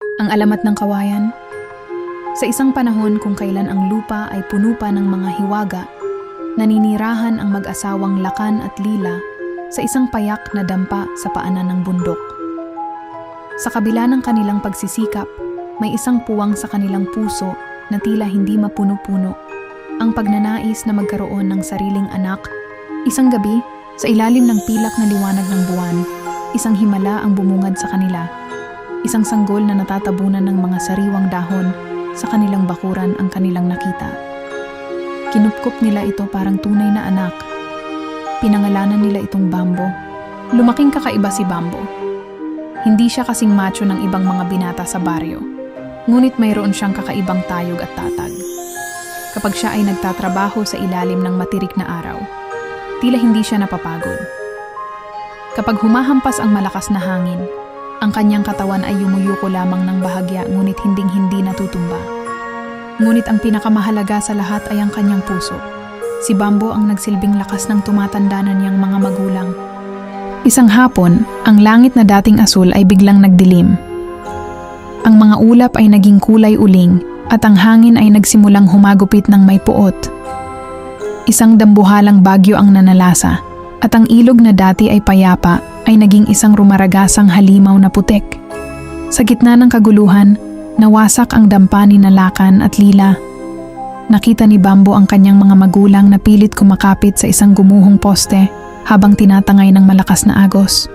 Ang alamat ng kawayan? Sa isang panahon kung kailan ang lupa ay puno pa ng mga hiwaga, naninirahan ang mag-asawang Lakan at Lila sa isang payak na dampa sa paanan ng bundok. Sa kabila ng kanilang pagsisikap, may isang puwang sa kanilang puso na tila hindi mapuno-puno, ang pagnanais na magkaroon ng sariling anak. Isang gabi, sa ilalim ng pilak na liwanag ng buwan, isang himala ang bumungad sa kanila. Isang sanggol na natatabunan ng mga sariwang dahon, sa kanilang bakuran ang kanilang nakita. Kinupkup nila ito parang tunay na anak. Pinangalanan nila itong Bambo. Lumaking kakaiba si Bambo. Hindi siya kasing macho ng ibang mga binata sa baryo. Ngunit mayroon siyang kakaibang tayog at tatag. Kapag siya ay nagtatrabaho sa ilalim ng matirik na araw, tila hindi siya napapagod. Kapag humahampas ang malakas na hangin, ang kanyang katawan ay yumuyuko lamang ng bahagya ngunit hinding-hindi natutumba. Ngunit ang pinakamahalaga sa lahat ay ang kanyang puso. Si Bambo ang nagsilbing lakas ng tumatanda na niyang mga magulang. Isang hapon, ang langit na dating asul ay biglang nagdilim. Ang mga ulap ay naging kulay uling at ang hangin ay nagsimulang humagupit ng may puot. Isang dambuhalang bagyo ang nanalasa at ang ilog na dati ay payapa ay naging isang rumaragasang halimaw na putek. Sa gitna ng kaguluhan, nawasak ang dampa ni Lakan at Lila. Nakita ni Bambo ang kanyang mga magulang na pilit kumakapit sa isang gumuhong poste habang tinatangay ng malakas na agos.